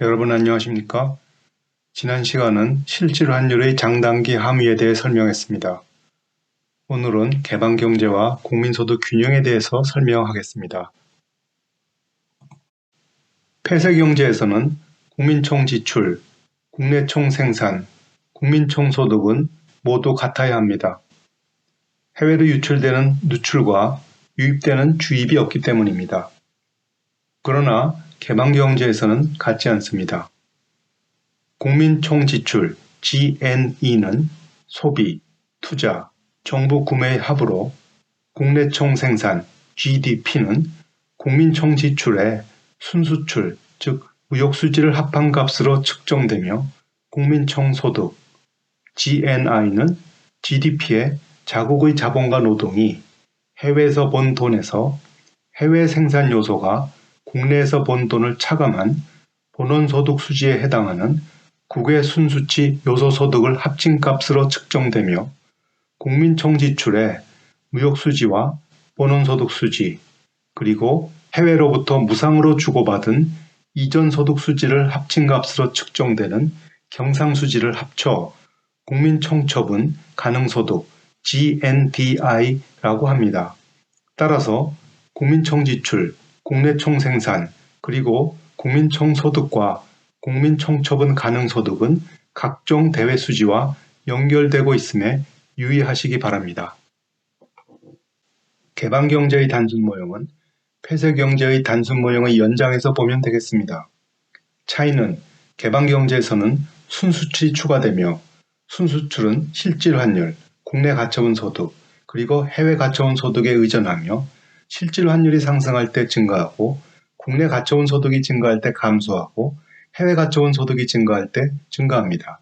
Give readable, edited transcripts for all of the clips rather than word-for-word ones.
여러분 안녕하십니까? 지난 시간은 실질 환율의 장단기 함의에 대해 설명했습니다. 오늘은 개방경제와 국민소득 균형에 대해서 설명하겠습니다. 폐쇄경제에서는 국민총 지출, 국내 총 생산, 국민총 소득은 모두 같아야 합니다. 해외로 유출되는 누출과 유입되는 주입이 없기 때문입니다. 그러나 개방경제에서는 같지 않습니다. 국민총 지출 GNE는 소비, 투자, 정부 구매의 합으로 국내 총 생산 GDP는 국민총 지출의 순수출, 즉 무역수지를 합한 값으로 측정되며 국민총 소득 GNI는 GDP의 자국의 자본과 노동이 해외에서 번 돈에서 해외 생산 요소가 국내에서 번 돈을 차감한 본원소득 수지에 해당하는 국외 순수치 요소소득을 합친 값으로 측정되며 국민총 지출의 무역수지와 본원소득 수지 그리고 해외로부터 무상으로 주고받은 이전소득 수지를 합친 값으로 측정되는 경상수지를 합쳐 국민총처분 가능소득 GNDI라고 합니다. 따라서 국민총 지출, 국내 총생산, 그리고 국민총 소득과 국민총 처분 가능 소득은 각종 대외 수지와 연결되고 있음에 유의하시기 바랍니다. 개방경제의 단순 모형은 폐쇄경제의 단순 모형의 연장에서 보면 되겠습니다. 차이는 개방경제에서는 순수출이 추가되며 순수출은 실질 환율, 국내 가처분 소득, 그리고 해외 가처분 소득에 의존하며 실질 환율이 상승할 때 증가하고 국내 가처분 소득이 증가할 때 감소하고 해외 가처분 소득이 증가할 때 증가합니다.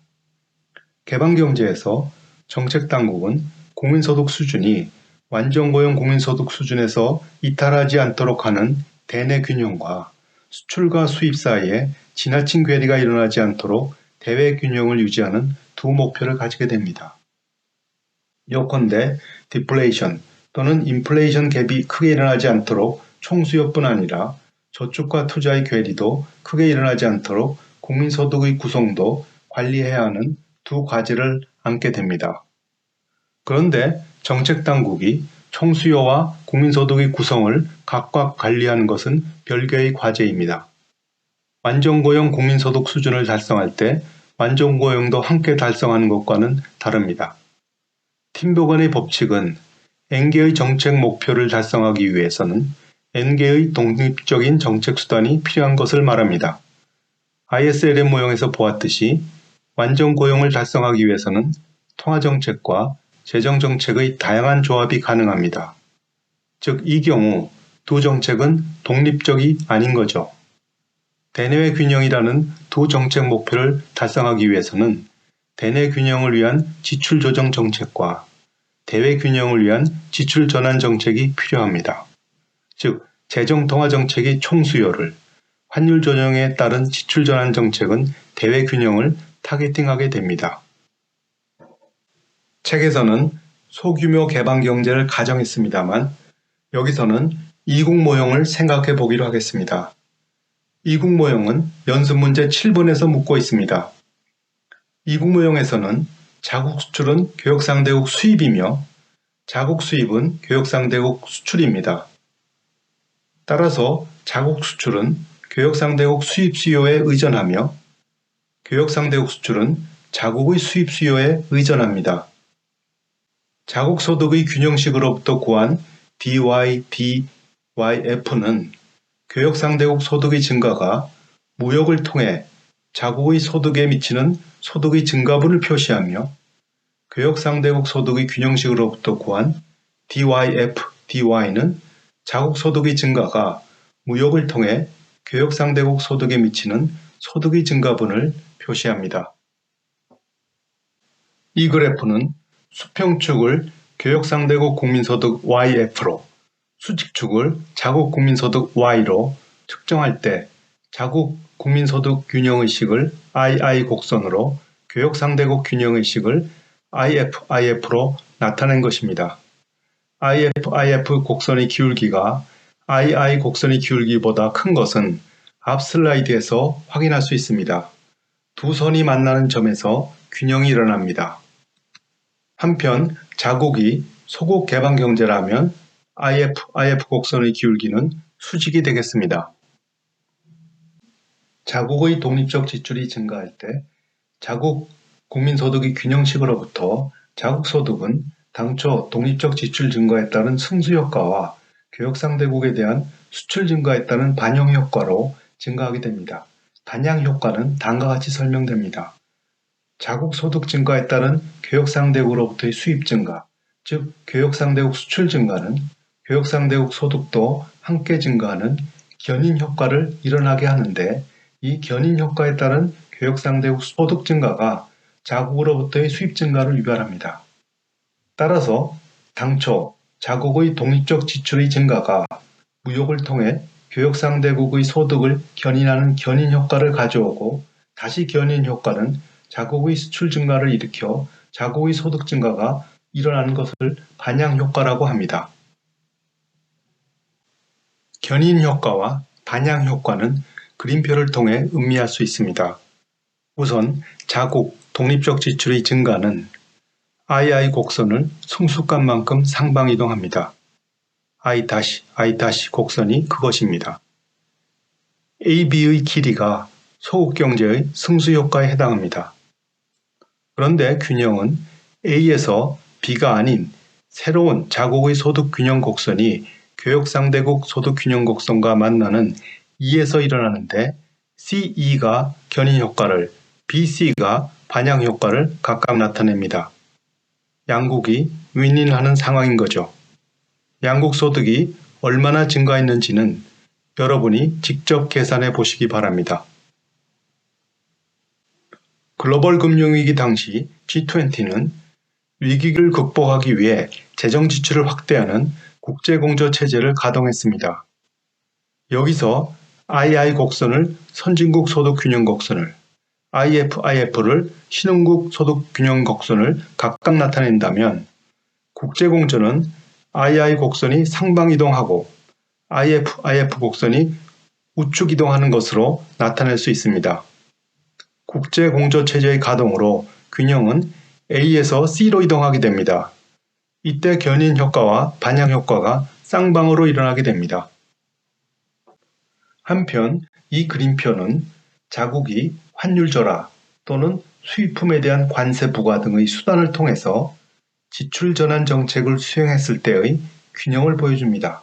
개방경제에서 정책당국은 국민소득 수준이 완전고용 국민소득 수준에서 이탈하지 않도록 하는 대내 균형과 수출과 수입 사이에 지나친 괴리가 일어나지 않도록 대외 균형을 유지하는 두 목표를 가지게 됩니다. 요컨대 디플레이션 또는 인플레이션 갭이 크게 일어나지 않도록 총수요뿐 아니라 저축과 투자의 괴리도 크게 일어나지 않도록 국민소득의 구성도 관리해야 하는 두 과제를 안게 됩니다. 그런데 정책당국이 총수요와 국민소득의 구성을 각각 관리하는 것은 별개의 과제입니다. 완전고용 국민소득 수준을 달성할 때 완전고용도 함께 달성하는 것과는 다릅니다. 팀보건의 법칙은 N개의 정책 목표를 달성하기 위해서는 N개의 독립적인 정책 수단이 필요한 것을 말합니다. ISLM 모형에서 보았듯이 완전 고용을 달성하기 위해서는 통화정책과 재정정책의 다양한 조합이 가능합니다. 즉, 이 경우 두 정책은 독립적이 아닌 거죠. 대내외 균형이라는 두 정책 목표를 달성하기 위해서는 대내 균형을 위한 지출 조정 정책과 대외 균형을 위한 지출 전환 정책이 필요합니다. 즉, 재정 통화 정책이 총수요를, 환율 조정에 따른 지출 전환 정책은 대외 균형을 타겟팅하게 됩니다. 책에서는 소규모 개방 경제를 가정했습니다만 여기서는 이국 모형을 생각해 보기로 하겠습니다. 이국 모형은 연습 문제 7번에서 묻고 있습니다. 이국 모형에서는 자국 수출은 교역상대국 수입이며 자국 수입은 교역상대국 수출입니다. 따라서 자국 수출은 교역상대국 수입 수요에 의존하며 교역상대국 수출은 자국의 수입 수요에 의존합니다. 자국 소득의 균형식으로부터 구한 DY/DYF는 교역상대국 소득의 증가가 무역을 통해 자국의 소득에 미치는 소득의 증가분을 표시하며 교역상대국 소득의 균형식으로부터 구한 DYF/DY는 자국 소득의 증가가 무역을 통해 교역상대국 소득에 미치는 소득의 증가분을 표시합니다. 이 그래프는 수평축을 교역상대국 국민소득 YF로, 수직축을 자국 국민소득 Y로 측정할 때 자국 국민소득 균형의식을 II 곡선으로 교역상대국 균형의식을 IFIF로 나타낸 것입니다. IFIF 곡선의 기울기가 II 곡선의 기울기보다 큰 것은 앞 슬라이드에서 확인할 수 있습니다. 두 선이 만나는 점에서 균형이 일어납니다. 한편 자국이 소국 개방 경제라면 IF 곡선의 기울기는 수직이 되겠습니다. 자국의 독립적 지출이 증가할 때 자국 국민소득의 균형식으로부터 자국소득은 당초 독립적 지출 증가에 따른 승수효과와 교역상대국에 대한 수출 증가에 따른 반영효과로 증가하게 됩니다. 반영효과는 다음과 같이 설명됩니다. 자국 소득 증가에 따른 교역상대국으로부터의 수입 증가, 즉 교역상대국 수출 증가는 교역상대국 소득도 함께 증가하는 견인 효과를 일어나게 하는데, 이 견인 효과에 따른 교역상대국 소득 증가가 자국으로부터의 수입 증가를 유발합니다. 따라서 당초 자국의 독립적 지출의 증가가 무역을 통해 교역상대국의 소득을 견인하는 견인 효과를 가져오고, 다시 견인 효과는 자국의 수출 증가를 일으켜 자국의 소득 증가가 일어나는 것을 반영 효과라고 합니다. 견인 효과와 반영 효과는 그림표를 통해 음미할 수 있습니다. 우선 자국 독립적 지출의 증가는 II 곡선을 승수값만큼 상방이동합니다. I' 곡선이 그것입니다. AB의 길이가 소국경제의 승수효과에 해당합니다. 그런데 균형은 A에서 B가 아닌 새로운 자국의 소득균형 곡선이 교역상대국 소득균형 곡선과 만나는 E에서 일어나는데, CE가 견인효과를, BC가 반영효과를 각각 나타냅니다. 양국이 윈윈하는 상황인 거죠. 양국 소득이 얼마나 증가했는지는 여러분이 직접 계산해 보시기 바랍니다. 글로벌 금융위기 당시 G20는 위기를 극복하기 위해 재정 지출을 확대하는 국제공조 체제를 가동했습니다. 여기서 II 곡선을 선진국 소득 균형 곡선을, IF를 신흥국 소득 균형 곡선을 각각 나타낸다면, 국제공조는 II 곡선이 상방 이동하고 IF 곡선이 우측 이동하는 것으로 나타낼 수 있습니다. 국제공조 체제의 가동으로 균형은 A에서 C로 이동하게 됩니다. 이때 견인 효과와 반영 효과가 쌍방으로 일어나게 됩니다. 한편 이 그림표는 자국이 환율 절하 또는 수입품에 대한 관세 부과 등의 수단을 통해서 지출 전환 정책을 수행했을 때의 균형을 보여줍니다.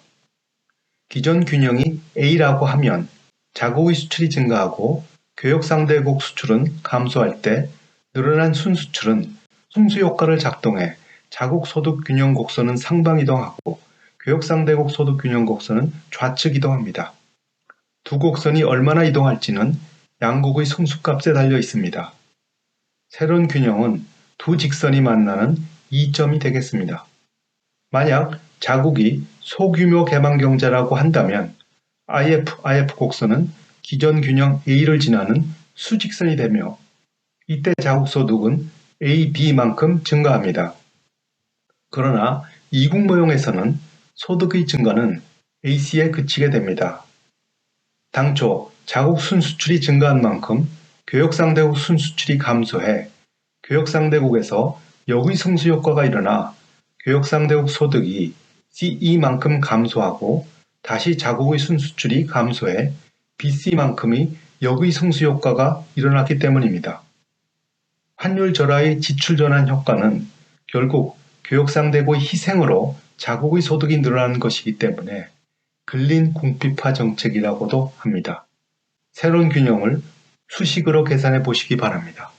기존 균형이 A라고 하면 자국의 수출이 증가하고 교역상대국 수출은 감소할 때 늘어난 순수출은 승수효과를 작동해 자국 소득 균형 곡선은 상방 이동하고 교역상대국 소득 균형 곡선은 좌측 이동합니다. 두 곡선이 얼마나 이동할지는 양국의 승수값에 달려 있습니다. 새로운 균형은 두 직선이 만나는 이점이 되겠습니다. 만약 자국이 소규모 개방 경제라고 한다면 IF 곡선은 기존 균형 A를 지나는 수직선이 되며, 이때 자국 소득은 AB만큼 증가합니다. 그러나 이국 모형에서는 소득의 증가는 AC에 그치게 됩니다. 당초 자국 순수출이 증가한 만큼 교역상대국 순수출이 감소해 교역상대국에서 역의 승수 효과가 일어나 교역상대국 소득이 CE만큼 감소하고, 다시 자국의 순수출이 감소해 BC만큼의 역의 승수 효과가 일어났기 때문입니다. 환율 절하의 지출 전환 효과는 결국 교역상대국의 희생으로 자국의 소득이 늘어나는 것이기 때문에 근린 궁핍화 정책이라고도 합니다. 새로운 균형을 수식으로 계산해 보시기 바랍니다.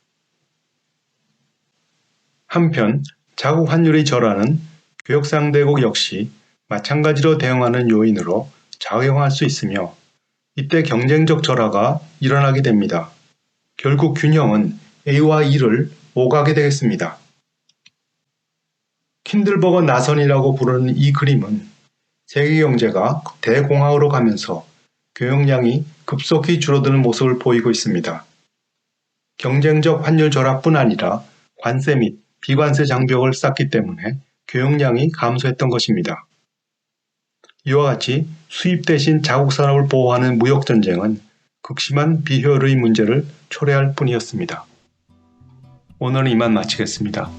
한편 자국 환율의 절하는 교역상대국 역시 마찬가지로 대응하는 요인으로 작용할 수 있으며, 이때 경쟁적 절하가 일어나게 됩니다. 결국 균형은 A와 E를 오가게 되겠습니다. 킨들버거 나선이라고 부르는 이 그림은 세계 경제가 대공황으로 가면서 교역량이 급속히 줄어드는 모습을 보이고 있습니다. 경쟁적 환율 절하뿐 아니라 관세 및 비관세 장벽을 쌓기 때문에 교역량이 감소했던 것입니다. 이와 같이 수입 대신 자국 산업을 보호하는 무역 전쟁은 극심한 비효율의 문제를 초래할 뿐이었습니다. 오늘은 이만 마치겠습니다.